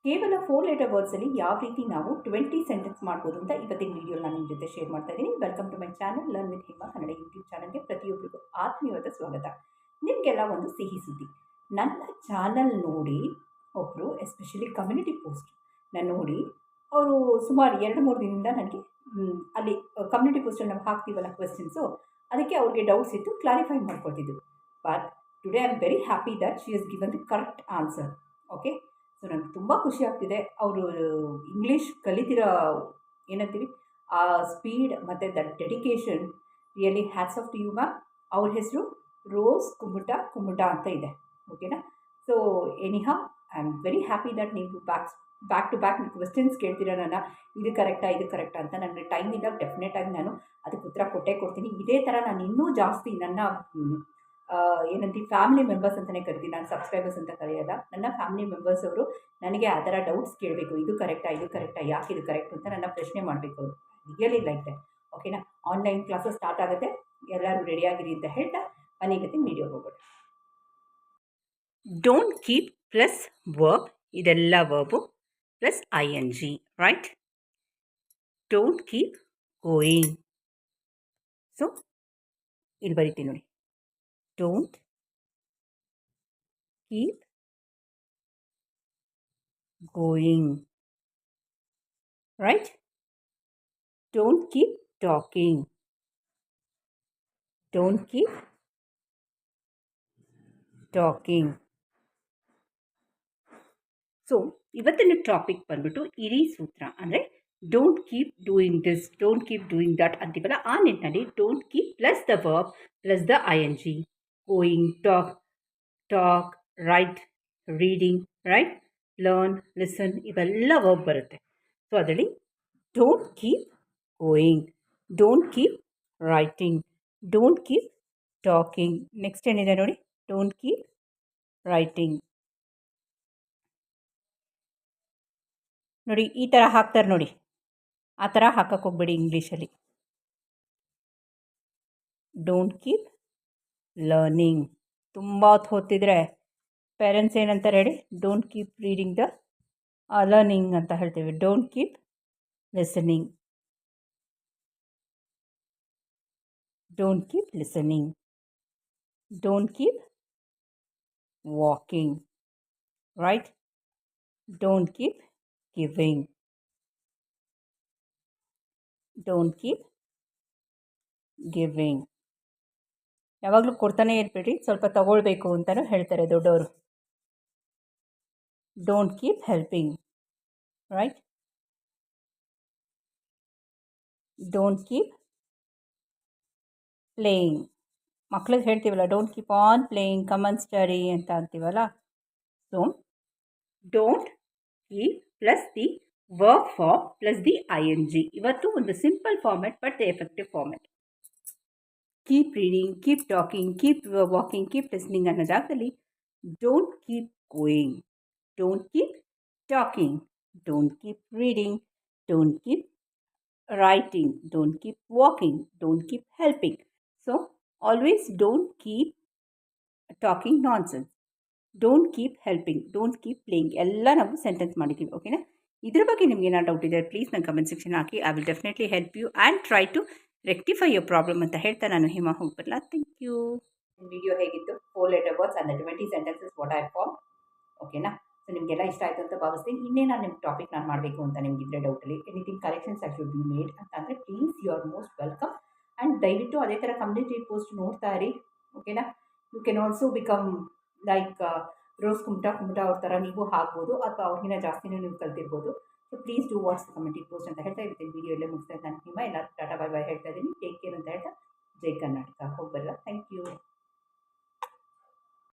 ಕೇವಲ 4 ಲೆಟರ್ ವರ್ಡ್ಸಲ್ಲಿ ಯಾವ ರೀತಿ ನಾವು 20 ಸೆಂಟೆನ್ಸ್ ಮಾಡ್ಬೋದು ಅಂತ ಇವತ್ತಿನ ವೀಡಿಯೋ ನಾನು ನಿಮ್ಮ ಜೊತೆ ಶೇರ್ ಮಾಡ್ತಾ ಇದ್ದೀನಿ. Welcome to my channel learn with Hema Kannada YouTube ಚಾನಲ್ಗೆ ಪ್ರತಿಯೊಬ್ಬರಿಗೂ ಆತ್ಮೀಯವಾದ ಸ್ವಾಗತ. ನಿಮಗೆಲ್ಲ ಒಂದು ಸಿಹಿ ಸುದ್ದಿ. ನನ್ನ ಚಾನಲ್ ನೋಡಿ ಒಬ್ಬರು ಎಸ್ಪೆಷಲಿ ಕಮ್ಯುನಿಟಿ ಪೋಸ್ಟ್ ನಾನು ನೋಡಿ ಅವರು ಸುಮಾರು 2-3 ದಿನದಿಂದ ನನಗೆ ಅಲ್ಲಿ ಕಮ್ಯುನಿಟಿ ಪೋಸ್ಟಲ್ಲಿ ನಾವು ಹಾಕ್ತೀವಲ್ಲ ಕ್ವೆಶ್ಚನ್ಸು, ಅದಕ್ಕೆ ಅವ್ರಿಗೆ ಡೌಟ್ಸ್ ಇತ್ತು, ಕ್ಲಾರಿಫೈ ಮಾಡ್ಕೊಳ್ತಿದ್ದು. But today I am very happy that she has given the correct answer. Okay, so ನನಗೆ ತುಂಬ ಖುಷಿ ಆಗ್ತಿದೆ. ಅವರು ಇಂಗ್ಲೀಷ್ ಕಲಿತಿರೋ ಏನಂತೀವಿ ಆ ಸ್ಪೀಡ್ ಮತ್ತು the dedication really hats off to you ma'am. ಅವ್ರ ಹೆಸರು ರೋಸ್ ಕುಮುಟ ಅಂತ ಇದೆ. ಓಕೆನಾ? So anyhow I am very happy that ನೀವು ಬ್ಯಾಕ್ ಟು ಬ್ಯಾಕ್ ಕ್ವೆಶ್ಚನ್ಸ್ ಕೇಳ್ತೀರ ನನ್ನ, ಇದು ಕರೆಕ್ಟಾ ಅಂತ. ನನಗೆ ಟೈಮ್ ಇದ್ದಾಗ ಡೆಫಿನೆಟಾಗಿ ನಾನು ಅದಕ್ಕೆ ಉತ್ತರ ಕೊಡ್ತೀನಿ. ಇದೇ ಥರ ನಾನು ಇನ್ನೂ ಜಾಸ್ತಿ ನನ್ನ ಏನಂತೀವಿ ಫ್ಯಾಮಿಲಿ ಮೆಂಬರ್ಸ್ ಅಂತಲೇ ಕರಿತೀನಿ, ನಾನು ಸಬ್ಸ್ಕ್ರೈಬರ್ಸ್ ಅಂತ ಕರೆಯೋಲ್ಲ. ನನ್ನ ಫ್ಯಾಮಿಲಿ ಮೆಂಬರ್ಸ್ ಅವರು ನನಗೆ ಆ ಥರ ಡೌಟ್ಸ್ ಕೇಳಬೇಕು, ಇದು ಕರೆಕ್ಟಾ ಯಾಕೆ ಇದು ಕರೆಕ್ಟ್ ಅಂತ ನನ್ನ ಪ್ರಶ್ನೆ ಮಾಡಬೇಕು ಅವರು. Really like that. ಓಕೆನಾ? ಆನ್ಲೈನ್ ಕ್ಲಾಸಸ್ ಸ್ಟಾರ್ಟ್ ಆಗುತ್ತೆ, ಎಲ್ಲರೂ ರೆಡಿಯಾಗಿರಿ ಅಂತ ಹೇಳ್ತಾ ಮನೆಗತ್ತೆ ವೀಡಿಯೋ ಹೋಗೋಣ. ಡೋಂಟ್ ಕೀಪ್ ಪ್ಲಸ್ ವರ್ಬ್, ಇದೆಲ್ಲ verb plus ING, right? Don't keep going. So ಇಲ್ಲಿ ಬರೀತೀನಿ ನೋಡಿ, don't keep going, right? Don't keep talking. Don't keep talking. So ಇವತ್ತಿನ ಟಾಪಿಕ್ ಬಂದ್ಬಿಟ್ಟು ಇಡೀ ಸೂತ್ರ ಅಂದರೆ don't keep doing this, don't keep doing that ಅಂತೀವಲ್ಲ, ಆ ನಿಟ್ಟಿನಲ್ಲಿ don't keep plus the verb plus the ING. Going, talk, right, reading, right, learn, listen, ಇವೆಲ್ಲ verb ಬರುತ್ತೆ. ಸೊ ಅದರಲ್ಲಿ don't keep going, don't keep writing, don't keep talking. Next ಏನಿದೆ ನೋಡಿ, don't keep writing. ನೋಡಿ ಈ ಥರ ಹಾಕ್ತಾರೆ ನೋಡಿ, ಆ ಥರ ಹಾಕಕ್ಕೆ ಹೋಗ್ಬೇಡಿ ಇಂಗ್ಲೀಷಲ್ಲಿ. Don't keep learning. ತುಂಬ ಹೊತ್ತು ಓದ್ತಿದ್ರೆ ಪೇರೆಂಟ್ಸ್ ಏನಂತಾರೆ ಹೇಳಿ, don't keep reading the learning ಅಂತ ಹೇಳ್ತೀವಿ. Don't keep listening, don't keep listening, don't keep walking, right? Don't keep giving, don't keep giving. ಯಾವಾಗಲೂ ಕೊಡ್ತಾನೆ ಇರಬೇಡಿ, ಸ್ವಲ್ಪ ತಗೊಳ್ಬೇಕು ಅಂತಲೂ ಹೇಳ್ತಾರೆ ದೊಡ್ಡವರು. Don't keep helping, right? Don't keep playing. ಮಕ್ಳಿಗೆ ಹೇಳ್ತೀವಲ್ಲ, don't keep on playing, come on study ಅಂತ ಅಂತೀವಲ್ಲ. So don't keep plus the verb form plus the ING. ಇವತ್ತು ಒಂದು simple format but the effective format. Keep reading, keep talking, keep walking, keep listening ಅನ್ನೋ ಜಾಗದಲ್ಲಿ don't keep going, don't keep talking, don't keep reading, don't keep writing, don't keep walking, don't keep helping. So always don't keep talking nonsense, don't keep helping, don't keep playing. ಎಲ್ಲ ನಾವು sentence ಮಾಡಿದ್ದೀವಿ. ಓಕೆನಾ? ಇದ್ರ ಬಗ್ಗೆ ನಿಮ್ಗೆ ಏನಾದ್ರು doubt ಇದೆ please ನನ್ನ ಕಮೆಂಟ್ ಸೆಕ್ಷನ್ ಹಾಕಿ. I will definitely help you and try to rectify your problem ಅಂತ ಹೇಳ್ತಾ ನಾನು ಹೇಮಾ ಹೋಗ್ಬರಲ್ಲ. Thank you. ವಿಡಿಯೋ ಹೇಗಿತ್ತು? 4 letter words and 20 sentences what I form. ಓಕೆನಾ? ಸೊ ನಿಮಗೆಲ್ಲ ಇಷ್ಟ ಆಯಿತು ಅಂತ ಭಾವಿಸ್ತೀನಿ. ನಾನು ನಿಮ್ಮ ಟಾಪಿಕ್ ನಾನು ಮಾಡಬೇಕು ಅಂತ ನಿಮಗಿದ್ರೆ ಡೌಟಲ್ಲಿ anything corrections I should be made ಅಂತಂದರೆ please you are most welcome. And ದಯವಿಟ್ಟು ಅದೇ ಥರ ಕಮ್ಯುನಿಟಿ ಪೋಸ್ಟ್ ನೋಡ್ತಾ ಇರಿ. ಓಕೆನಾ? You can also become like Rose Kumuta ಅವ್ರ ಥರ ನೀವು ಆಗ್ಬೋದು, ಅಥವಾ ಅವ್ರಿಗಿಂತ ಜಾಸ್ತಿನೂ ನೀವು ಕಲ್ತಿರ್ಬೋದು. So please do what's community post ಅಂತ ಹೇಳ್ತಾ ಇವತ್ತಿನ ವೀಡಿಯೋ ಎಲ್ಲೇ ಮುಗಿಸ್ತಾ ಇದ್ದೀನಿ. ನಿಮ್ಮ ಎಲ್ಲ ಟಾಟಾ ಬೈ ಹೇಳ್ತಾ ಇದ್ದೀನಿ. ಟೇಕ್ ಕೇರ್ ಅಂತ ಹೇಳ್ತಾ ಜೈ ಕರ್ನಾಟಕ. ಹೋಗ್ಬರಲ್ಲ. Thank you.